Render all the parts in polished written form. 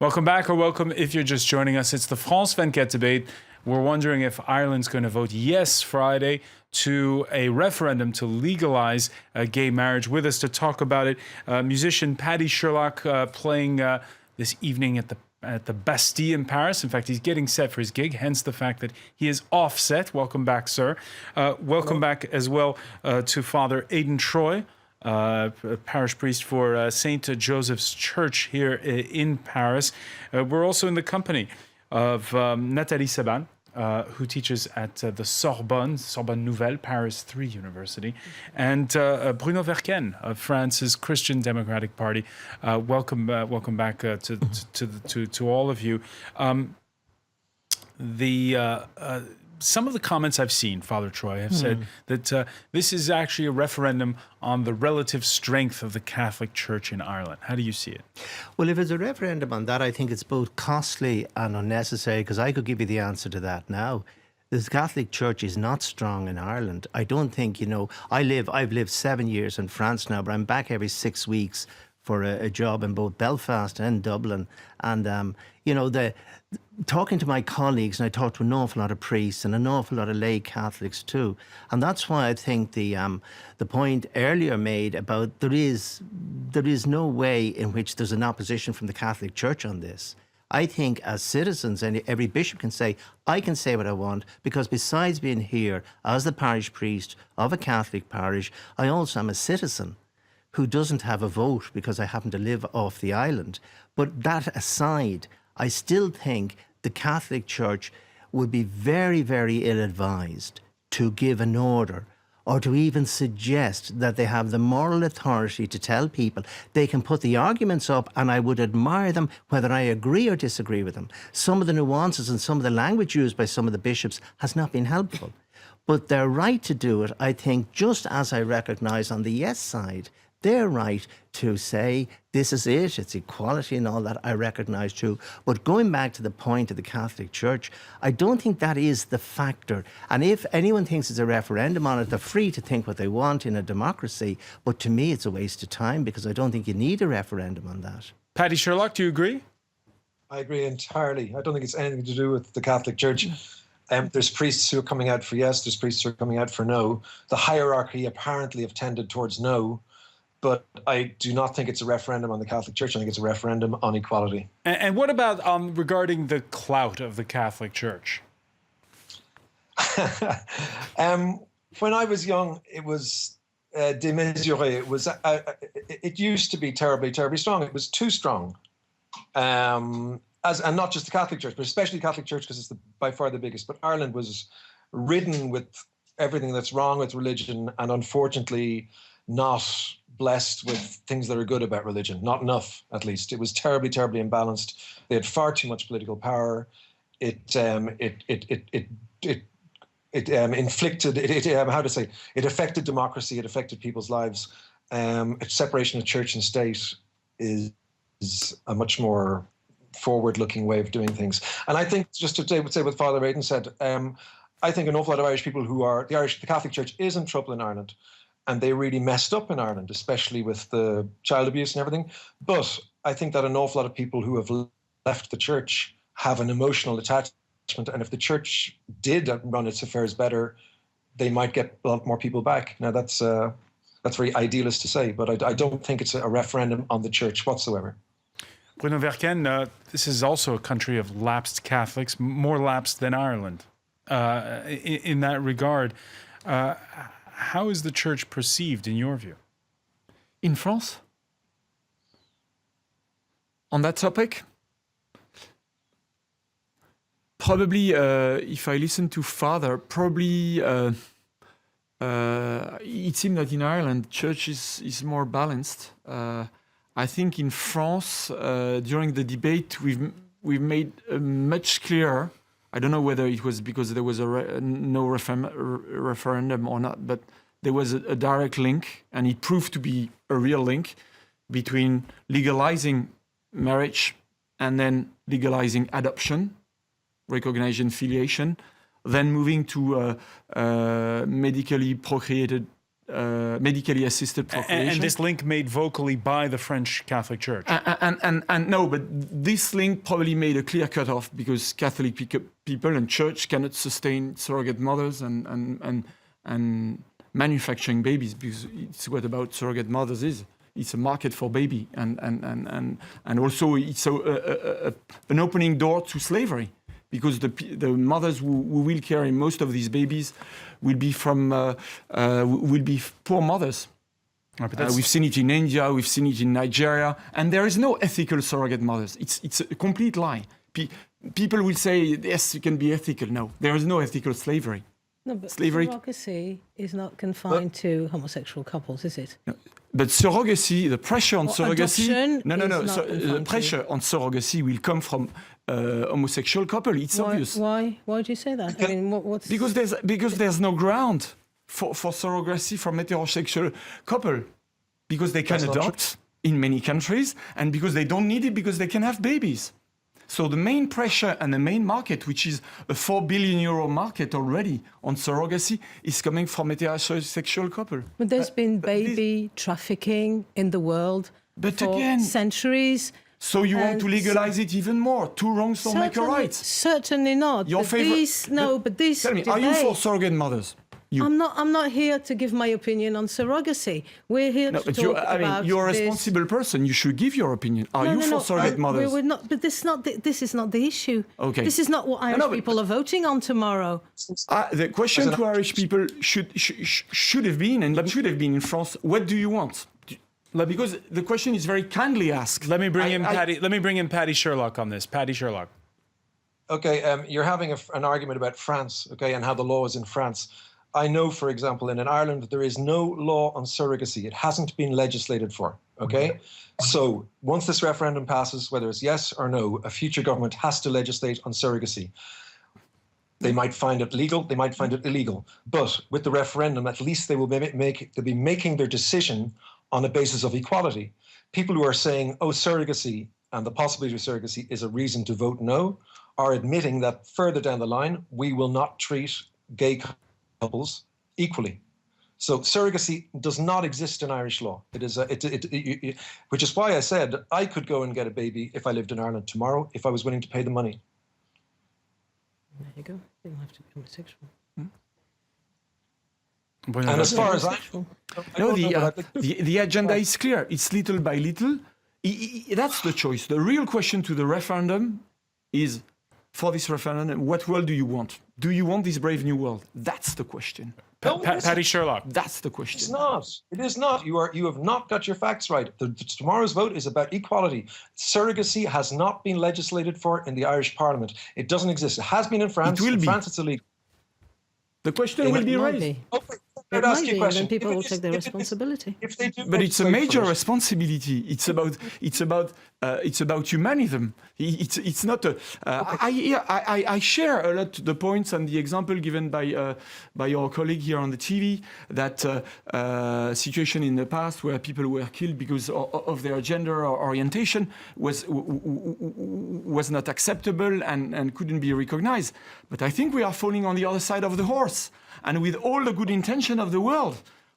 Welcome back, or welcome if you're just joining us. It's the France 24 debate. We're wondering if Ireland's going to vote yes Friday to a referendum to legalize gay marriage. With us to talk about it, musician Paddy Sherlock playing this evening at the Bastille in Paris. In fact, he's getting set for his gig, hence the fact that he is offset. Welcome back, sir. Welcome back as well to Father Aidan Troy, parish priest for St. Joseph's Church here in Paris. We're also in the company of Nathalie Saban, who teaches at the Sorbonne Nouvelle, Paris 3 University, and Bruno Verken of France's Christian Democratic Party. Welcome back to all of you. Some of the comments I've seen, Father Troy, have said that this is actually a referendum on the relative strength of the Catholic Church in Ireland. How do you see it? Well, if it's a referendum on that, I think it's both costly and unnecessary, because I could give you the answer to that now. The Catholic Church is not strong in Ireland. I don't think, I've lived 7 years in France now, but I'm back every 6 weeks for a job in both Belfast and Dublin. And, talking to my colleagues, and I talk to an awful lot of priests and an awful lot of lay Catholics too. And that's why I think the point earlier made about there is no way in which there's an opposition from the Catholic Church on this. I think as citizens, and every bishop can say, I can say what I want, because besides being here as the parish priest of a Catholic parish, I also am a citizen who doesn't have a vote because I happen to live off the island. But that aside, I still think the Catholic Church would be very, very ill-advised to give an order or to even suggest that they have the moral authority to tell people they can put the arguments up, and I would admire them whether I agree or disagree with them. Some of the nuances and some of the language used by some of the bishops has not been helpful. But their right to do it, I think, just as I recognise on the yes side, their right to say, this is it, it's equality and all that, I recognise too. But going back to the point of the Catholic Church, I don't think that is the factor. And if anyone thinks it's a referendum on it, they're free to think what they want in a democracy. But to me, it's a waste of time, because I don't think you need a referendum on that. Paddy Sherlock, do you agree? I agree entirely. I don't think it's anything to do with the Catholic Church. There's priests who are coming out for yes, there's priests who are coming out for no. The hierarchy apparently have tended towards no. But I do not think it's a referendum on the Catholic Church. I think it's a referendum on equality. And what about regarding the clout of the Catholic Church? When I was young, it was démesuré. It used to be terribly, terribly strong. It was too strong. And not just the Catholic Church, but especially the Catholic Church, because it's by far the biggest. But Ireland was ridden with everything that's wrong with religion, and unfortunately not blessed with things that are good about religion. Not enough, at least. It was terribly, terribly imbalanced. They had far too much political power. It affected democracy. It affected people's lives. Separation of church and state is a much more forward-looking way of doing things. And I think, just to say what Father Aidan said, I think an awful lot of Irish people the Catholic Church is in trouble in Ireland. And they really messed up in Ireland, especially with the child abuse and everything. But I think that an awful lot of people who have left the church have an emotional attachment. And if the church did run its affairs better, they might get a lot more people back. Now, that's very idealist to say, but I don't think it's a referendum on the church whatsoever. Bruno Verken, this is also a country of lapsed Catholics, more lapsed than Ireland. In that regard, how is the church perceived in your view? In France? On that topic? Probably, if I listen to Father, probably it seems that in Ireland, church is more balanced. I think in France, during the debate, we've made much clearer. I don't know whether it was because there was no referendum or not, but there was a direct link, and it proved to be a real link between legalizing marriage and then legalizing adoption, recognition, filiation, then moving to medically procreated medically assisted procreation. And this link made vocally by the French Catholic Church. And no, but this link probably made a clear cutoff because Catholic people and church cannot sustain surrogate mothers and manufacturing babies, because it's what about surrogate mothers is. It's a market for baby, and also it's an opening door to slavery, because the mothers who will carry most of these babies will be poor mothers. We've seen it in India, we've seen it in Nigeria, and there is no ethical surrogate mothers. It's a complete lie. People will say, yes, you can be ethical. No, there is no ethical slavery. No, but Slavery- surrogacy is not confined to homosexual couples, is it? No. But surrogacy, the pressure on surrogacy, adoption no. is not So, the confined to- pressure on surrogacy will come from homosexual couple. It's obvious. Why do you say that? I mean, what's... Because there's no ground for surrogacy from heterosexual couple, because they can That's not adopt in many countries, and because they don't need it because they can have babies. So the main pressure and the main market, which is a €4 billion market already on surrogacy, is coming from heterosexual couple. But there's been but this- baby trafficking in the world But for again- centuries. So you want to And legalize it even more? Two wrongs don't make a right. Certainly not. Your But favorite- but these. Tell me, are you for surrogate mothers? You. I'm not here to give my opinion on surrogacy. We're here No, to but talk about you're a this. responsible person. You should give your opinion. Are you for surrogate mothers? We're not. But this is not the issue. Okay. This is not what Irish but- people are voting on tomorrow. The question to Irish people should have been, and should have been in France, what do you want? Because the question is very kindly asked. Let me bring in Patty Sherlock on this. Patty Sherlock. Okay, you're having an argument about France, okay, and how the law is in France. I know, for example, in Ireland, there is no law on surrogacy. It hasn't been legislated for, okay? So once this referendum passes, whether it's yes or no, a future government has to legislate on surrogacy. They might find it legal, they might find it illegal. But with the referendum, at least they will they'll be making their decision on a basis of equality. People who are saying, oh, surrogacy and the possibility of surrogacy is a reason to vote no, are admitting that further down the line, we will not treat gay couples equally. So surrogacy does not exist in Irish law. It is which is why I said I could go and get a baby if I lived in Ireland tomorrow if I was willing to pay the money. There you go. You don't have to be homosexual. And as far as I No, don't know, but I think the agenda is clear. It's little by little. That's the choice. The real question to the referendum is, for this referendum, what world do you want? Do you want this brave new world? That's the question. Patty Sherlock. That's the question. It's not. It is not. You have not got your facts right. Tomorrow's vote is about equality. Surrogacy has not been legislated for in the Irish Parliament. It doesn't exist. It has been in France. It will in be. France, it's illegal. The question will be Might raised. be. Okay, It I'd might ask you be, a and question. then people If it will is- take their if it is- responsibility. If they do But it's a legislate major for it, responsibility. It's about humanism. It's not. I share a lot the points and the example given by your colleague here on the TV, that situation in the past where people were killed because of their gender or orientation was not acceptable and couldn't be recognized. But I think we are falling on the other side of the horse, and with all the good intention of the world,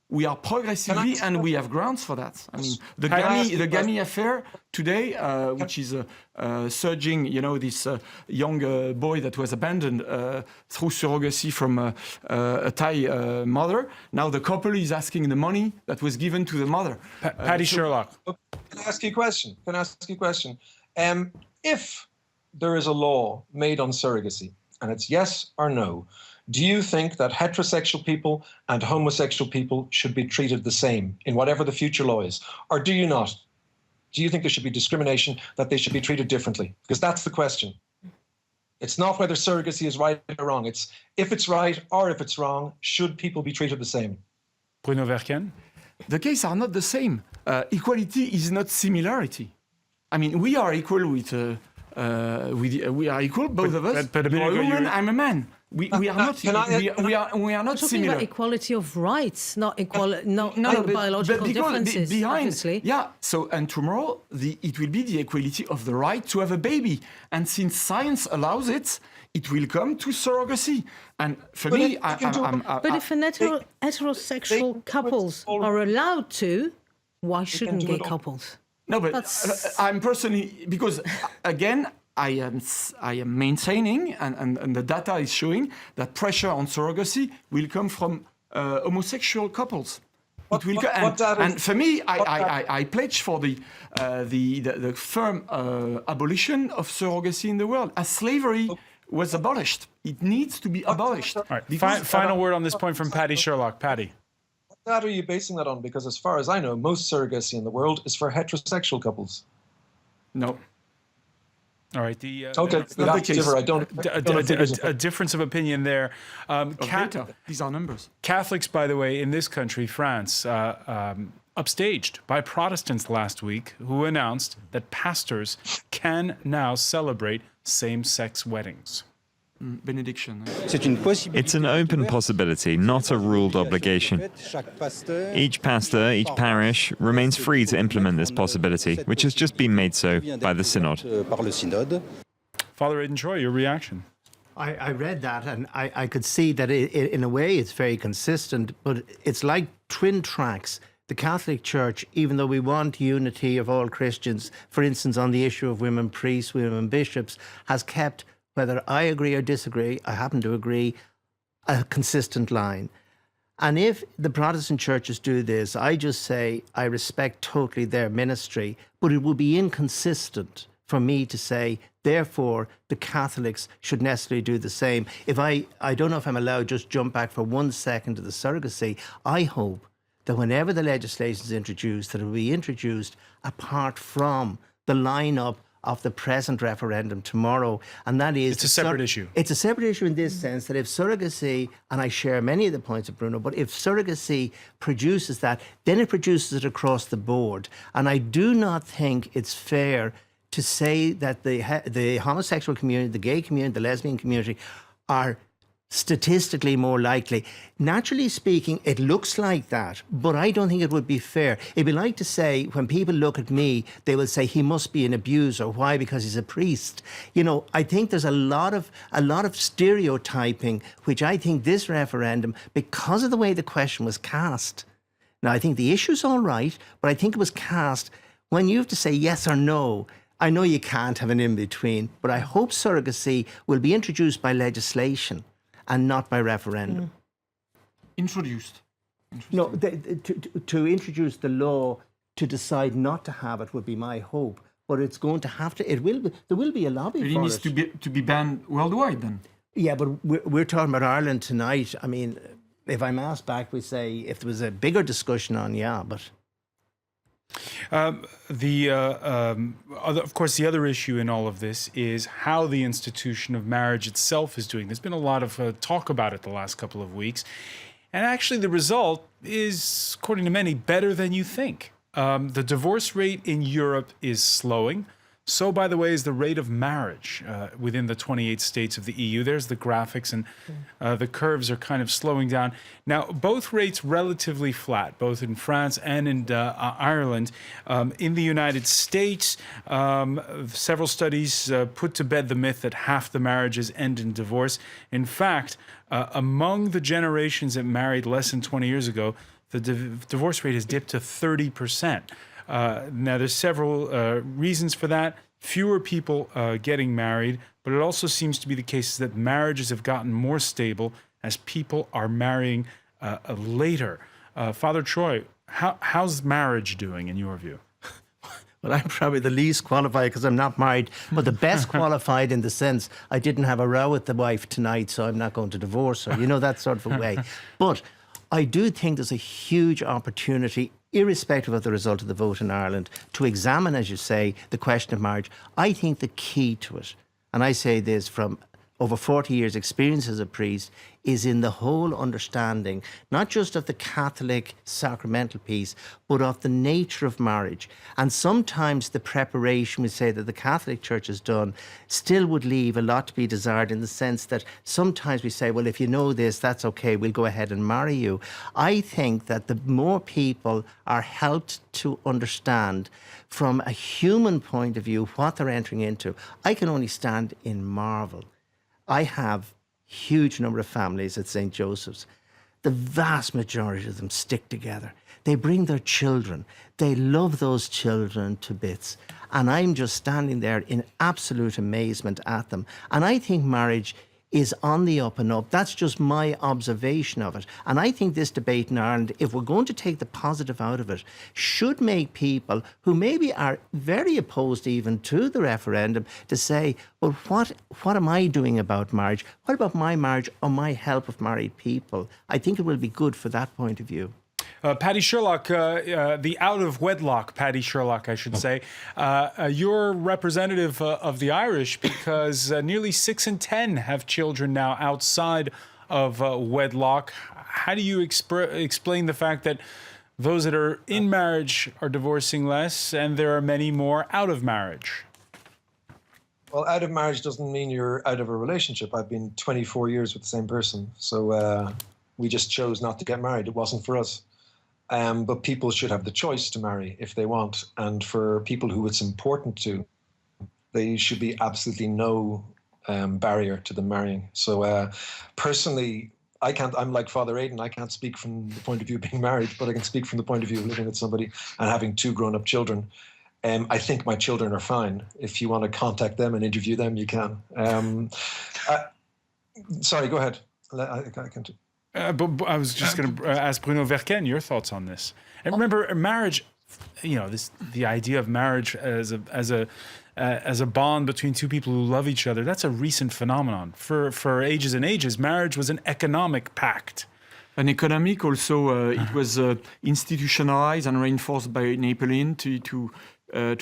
we are progressively, and we have grounds for that. I mean, the Ghani affair today, which is surging, this young boy that was abandoned through surrogacy from a Thai mother. Now the couple is asking the money that was given to the mother. Patty Sherlock. Can I ask you a question? If there is a law made on surrogacy, and it's yes or no, do you think that heterosexual people and homosexual people should be treated the same in whatever the future law is? Or do you not? Do you think there should be discrimination, that they should be treated differently? Because that's the question. It's not whether surrogacy is right or wrong. It's if it's right or if it's wrong, should people be treated the same? Bruno Verken. The cases are not the same. Equality is not similarity. I mean, we are equal we are equal, both of us. but a minute You're a ago you woman, were- I'm a man. We are not. Can I- We are not We're talking similar. about equality of rights, not equality, not but biological because differences. behind, obviously. yeah. So and tomorrow, it will be the equality of the right to have a baby. And since science allows it, it will come to surrogacy. And for But me, if you do it- But if heterosexual couples are allowed to, why shouldn't do gay it all. couples? no, but That's- I'm personally, because again, I am maintaining, and the data is showing that pressure on surrogacy will come from homosexual couples. It will what and, data- and for me, what data- I pledge for the firm abolition of surrogacy in the world. As slavery was abolished, it needs to be abolished. All right. Because- Final word on this point from Patty Sherlock. Patty. What data are you basing that on? Because as far as I know, most surrogacy in the world is for heterosexual couples. No. All right. Okay, not the that's case. different. I don't have figures A difference of opinion there. Of data. These are numbers. Catholics, by the way, in this country, France, upstaged by Protestants last week, who announced that pastors can now celebrate same-sex weddings. Benediction. It's an open possibility, not a ruled obligation. Each pastor, each parish remains free to implement this possibility, which has just been made so by the Synod. Father Aidan Troy, your reaction? I read that and I could see that in a way it's very consistent, but it's like twin tracks. The Catholic Church, even though we want unity of all Christians, for instance, on the issue of women priests, women bishops, has kept, whether I agree or disagree, I happen to agree, a consistent line. And if the Protestant churches do this, I just say I respect totally their ministry, but it would be inconsistent for me to say, therefore, the Catholics should necessarily do the same. If I don't know if I'm allowed to just jump back for 1 second to the surrogacy, I hope that whenever the legislation is introduced, that it will be introduced apart from the lineup of the present referendum tomorrow, and that is... It's a separate issue. It's a separate issue in this sense that if surrogacy, and I share many of the points of Bruno, but if surrogacy produces that, then it produces it across the board. And I do not think it's fair to say that the homosexual community, the gay community, the lesbian community are statistically more likely. Naturally speaking, it looks like that, but I don't think it would be fair. It'd be like to say, when people look at me, they will say he must be an abuser. Why? Because he's a priest. You know, I think there's a lot of stereotyping, which I think this referendum, because of the way the question was cast. Now, I think the issue's all right, but I think it was cast when you have to say yes or no. I know you can't have an in-between, but I hope surrogacy will be introduced by legislation and not by referendum. Introduced. No, to introduce the law to decide not to have it would be my hope. But it's going to have to. There will be a lobby It for needs it. to be banned worldwide then. Yeah, but we're talking about Ireland tonight. I mean, if I'm asked back, we say if there was a bigger discussion on, yeah, but. Of course, the other issue in all of this is how the institution of marriage itself is doing. There's been a lot of talk about it the last couple of weeks. And actually, the result is, according to many, better than you think. The divorce rate in Europe is slowing. So, by the way, is the rate of marriage within the 28 states of the EU. There's the graphics, and the curves are kind of slowing down. Now, both rates relatively flat, both in France and in Ireland. In the United States, several studies put to bed the myth that half the marriages end in divorce. In fact, among the generations that married less than 20 years ago, the divorce rate has dipped to 30%. Now, there's several reasons for that. Fewer people getting married, but it also seems to be the case that marriages have gotten more stable as people are marrying later. Father Troy, how's marriage doing in your view? Well, I'm probably the least qualified because I'm not married, but the best qualified in the sense I didn't have a row with the wife tonight, so I'm not going to divorce her, you know, that sort of a way. But I do think there's a huge opportunity, irrespective of the result of the vote in Ireland, to examine, as you say, the question of marriage. I think the key to it, and I say this from over 40 years' experience as a priest, is in the whole understanding, not just of the Catholic sacramental piece, but of the nature of marriage. And sometimes the preparation, we say, that the Catholic Church has done still would leave a lot to be desired, in the sense that sometimes we say, well, if you know this, that's okay, we'll go ahead and marry you. I think that the more people are helped to understand from a human point of view what they're entering into, I can only stand in marvel I have huge number of families at St. Joseph's. The vast majority of them stick together. They bring their children. They love those children to bits. And I'm just standing there in absolute amazement at them. And I think marriage is on the up and up. That's just my observation of it. And I think this debate in Ireland, if we're going to take the positive out of it, should make people who maybe are very opposed even to the referendum to say, well, what am I doing about marriage? What about my marriage or my help of married people? I think it will be good for that point of view. Paddy Sherlock, the out-of-wedlock Paddy Sherlock, I should say. You're representative of the Irish because nearly 6 in 10 have children now outside of wedlock. How do you explain the fact that those that are in marriage are divorcing less and there are many more out of marriage? Well, out of marriage doesn't mean you're out of a relationship. I've been 24 years with the same person. So we just chose not to get married. It wasn't for us. But people should have the choice to marry if they want. And for people who it's important to, there should be absolutely no barrier to them marrying. So personally, I'm like Father Aidan. I can't speak from the point of view of being married, but I can speak from the point of view of living with somebody and having 2 grown-up children. I think my children are fine. If you want to contact them and interview them, you can. Sorry, go ahead. I can. But I was just going to ask Bruno Verken your thoughts on this. And remember, marriage, the idea of marriage as a bond between 2 people who love each other, that's a recent phenomenon. For ages and ages, marriage was an economic pact. And economic also, it was institutionalized and reinforced by Napoleon to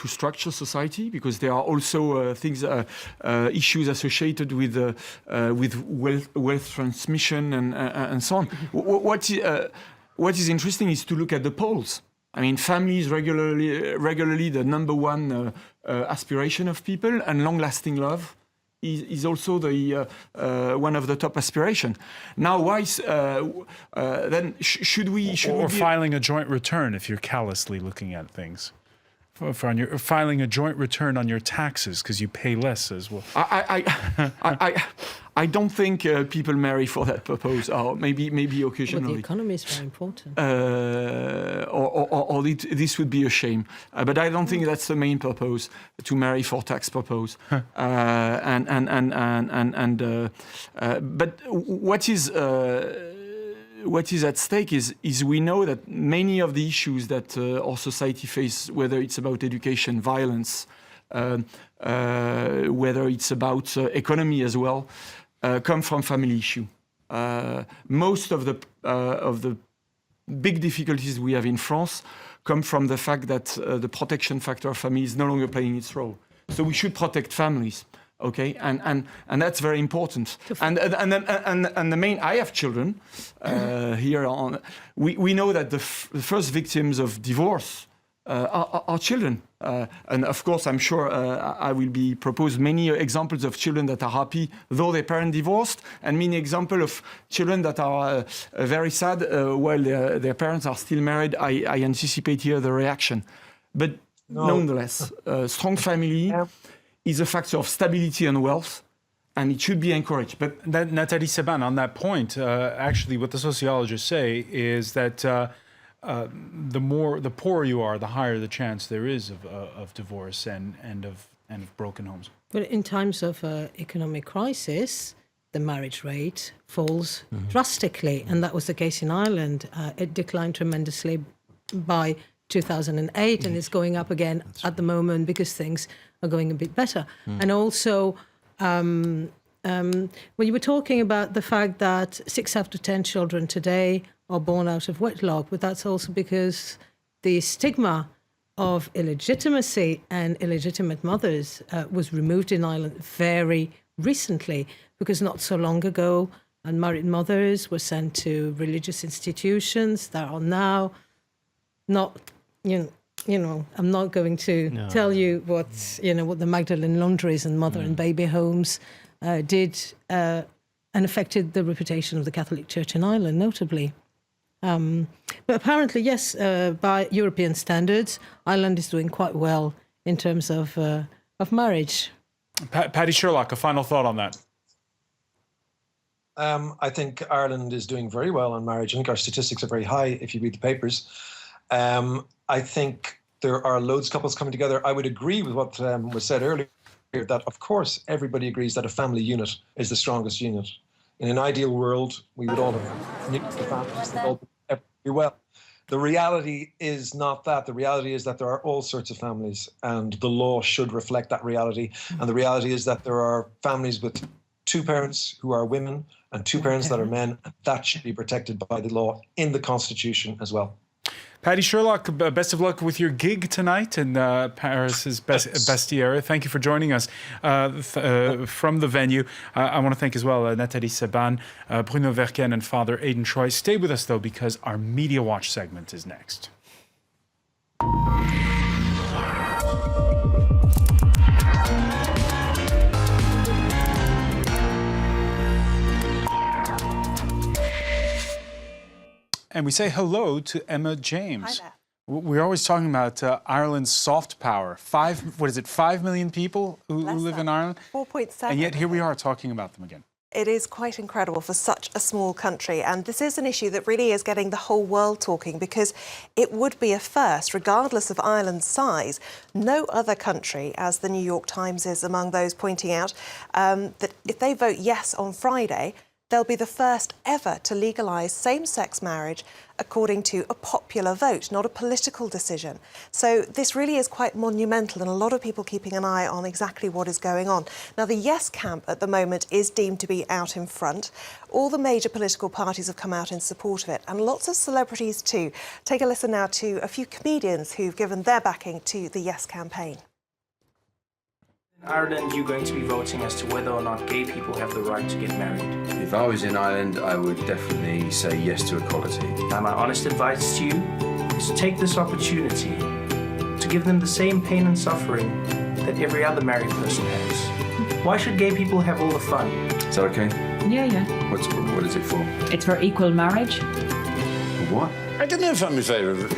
structure society, because there are also issues associated with wealth transmission and so on. What is interesting is to look at the polls. I mean, family is regularly the number one aspiration of people, and long-lasting love is also the one of the top aspiration. Now, why then should we filing a joint return if you're callously looking at things? Filing a joint return on your taxes because you pay less as well. I don't think people marry for that purpose, or maybe occasionally. But the economy is very important. Or this would be a shame. But I don't think that's the main purpose, to marry for tax purpose. But what is at stake is we know that many of the issues that our society face, whether it's about education, violence, whether it's about economy as well, come from family issue. Most of the big difficulties we have in France come from the fact that the protection factor of family is no longer playing its role. So we should protect families. Okay, and that's very important. And the main, I have children here on. We know that the first victims of divorce are children, and of course, I'm sure I will be proposed many examples of children that are happy though their parent divorced, and many examples of children that are very sad while their parents are still married. I anticipate here the reaction, but nonetheless, strong family is a factor of stability and wealth, and it should be encouraged. But Nathalie Seban, on that point, actually, what the sociologists say is that the poorer you are, the higher the chance there is of divorce and of broken homes. But in times of economic crisis, the marriage rate falls drastically, and that was the case in Ireland. It declined tremendously by 2008, and it's going up again at the moment because things are going a bit better. And also, when you were talking about the fact that 6 out of 10 children today are born out of wedlock, but that's also because the stigma of illegitimacy and illegitimate mothers was removed in Ireland very recently, because not so long ago, unmarried mothers were sent to religious institutions that are now not, I'm not going to tell you what the Magdalene Laundries and mother and baby homes did and affected the reputation of the Catholic Church in Ireland, notably. But apparently, yes, by European standards, Ireland is doing quite well in terms of marriage. Paddy Sherlock, a final thought on that. I think Ireland is doing very well on marriage. I think our statistics are very high if you read the papers. I think there are loads of couples coming together. I would agree with what was said earlier, that of course everybody agrees that a family unit is the strongest unit. In an ideal world, we would all have nuclear families that all do well. The reality is not that. The reality is that there are all sorts of families, and the law should reflect that reality. And the reality is that there are families with two parents who are women and two parents that are men. That should be protected by the law in the Constitution as well. Paddy Sherlock, best of luck with your gig tonight in Paris's Bastille. Thank you for joining us from the venue. I want to thank as well Nathalie Seban, Bruno Verken and Father Aidan Troy. Stay with us though, because our Media Watch segment is next. And we say hello to Emma James. Hi there. We're always talking about Ireland's soft power. 5 million people who live in Ireland? 4.7. And yet here we are talking about them again. It is quite incredible for such a small country. And this is an issue that really is getting the whole world talking, because it would be a first, regardless of Ireland's size. No other country, as the New York Times is among those pointing out, that if they vote yes on Friday, they'll be the first ever to legalise same-sex marriage according to a popular vote, not a political decision. So this really is quite monumental, and a lot of people keeping an eye on exactly what is going on. Now, the Yes camp at the moment is deemed to be out in front. All the major political parties have come out in support of it, and lots of celebrities too. Take a listen now to a few comedians who've given their backing to the Yes campaign. In Ireland, you're going to be voting as to whether or not gay people have the right to get married. If I was in Ireland, I would definitely say yes to equality. Now, my honest advice to you is to take this opportunity to give them the same pain and suffering that every other married person has. Why should gay people have all the fun? Is that okay? Yeah. What is it for? It's for equal marriage. What? I don't know if I'm in favour of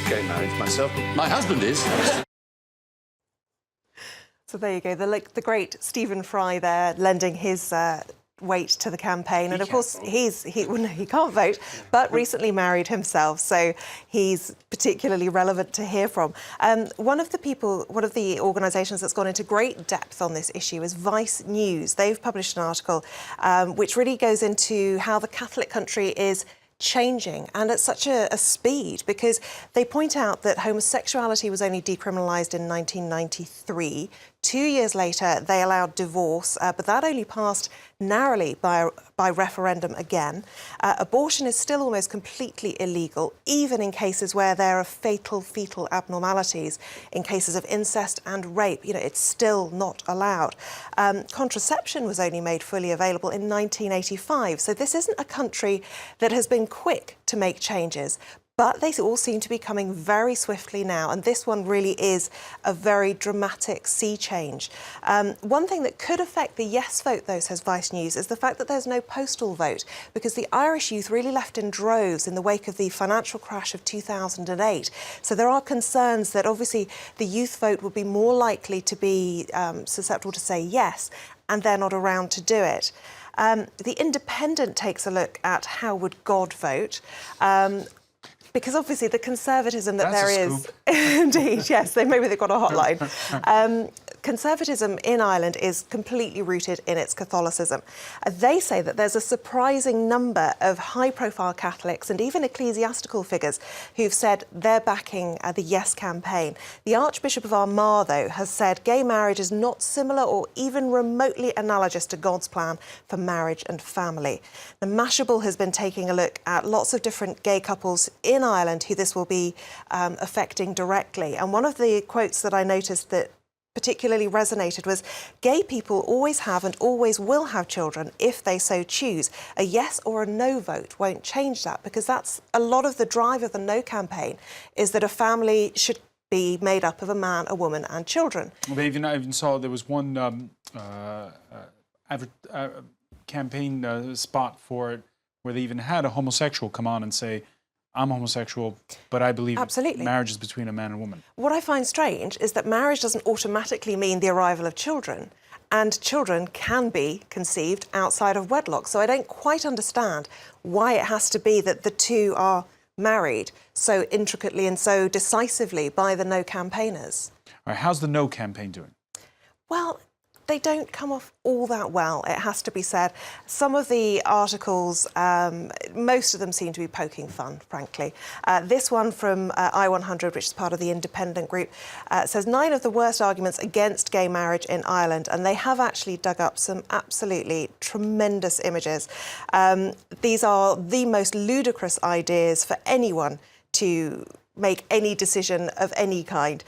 gay marriage myself. My husband is. So there you go, the great Stephen Fry there lending his weight to the campaign. And of course, he can't vote, but recently married himself, so he's particularly relevant to hear from. One of the organisations that's gone into great depth on this issue is Vice News. They've published an article which really goes into how the Catholic country is changing, and at such a speed, because they point out that homosexuality was only decriminalised in 1993. 2 years later, they allowed divorce, but that only passed narrowly by referendum again. Abortion is still almost completely illegal, even in cases where there are fatal fetal abnormalities. In cases of incest and rape, it's still not allowed. Contraception was only made fully available in 1985. So this isn't a country that has been quick to make changes, but they all seem to be coming very swiftly now, and this one really is a very dramatic sea change. One thing that could affect the yes vote, though, says Vice News, is the fact that there's no postal vote, because the Irish youth really left in droves in the wake of the financial crash of 2008. So there are concerns that obviously the youth vote would be more likely to be susceptible to say yes, and they're not around to do it. The Independent takes a look at how would God vote. Because obviously the conservatism that there is, indeed, yes, maybe they've got a hotline. Conservatism in Ireland is completely rooted in its Catholicism. They say that there's a surprising number of high-profile Catholics and even ecclesiastical figures who've said they're backing the Yes campaign. The Archbishop of Armagh, though, has said gay marriage is not similar or even remotely analogous to God's plan for marriage and family. Now, Mashable has been taking a look at lots of different gay couples in Ireland who this will be affecting directly. And one of the quotes that I noticed that particularly resonated was, gay people always have and always will have children if they so choose. A yes or a no vote won't change that, because that's a lot of the drive of the No campaign, is that a family should be made up of a man, a woman and children. Well, I even saw there was one campaign spot for it where they even had a homosexual come on and say, I'm homosexual, but I believe marriage is between a man and a woman. What I find strange is that marriage doesn't automatically mean the arrival of children. and children can be conceived outside of wedlock. So I don't quite understand why it has to be that the two are married so intricately and so decisively by the No campaigners. All right, how's the No campaign doing? Well, they don't come off all that well, it has to be said. Some of the articles, most of them seem to be poking fun, frankly. This one from I100, which is part of the independent group, says 9 of the worst arguments against gay marriage in Ireland, and they have actually dug up some absolutely tremendous images. These are the most ludicrous ideas for anyone to make any decision of any kind.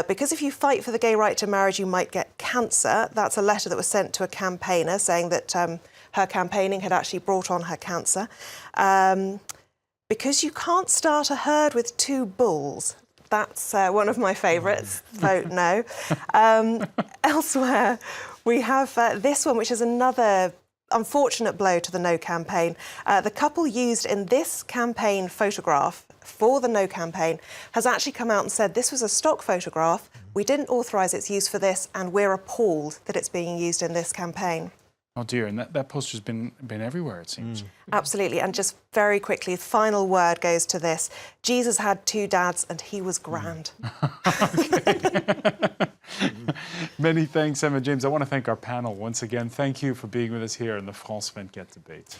Because if you fight for the gay right to marriage, you might get cancer. That's a letter that was sent to a campaigner saying that her campaigning had actually brought on her cancer. Because you can't start a herd with 2 bulls. That's one of my favourites. Vote no. Elsewhere, we have this one, which is another unfortunate blow to the No campaign. The couple used in this campaign photograph for the No campaign has actually come out and said this was a stock photograph. We didn't authorise its use for this, and we're appalled that it's being used in this campaign. Oh dear, and that poster's been everywhere, it seems. Absolutely, and just very quickly, the final word goes to this. Jesus had 2 dads and he was grand. Many thanks, Emma James. I want to thank our panel once again. Thank you for being with us here in the France 24 debate.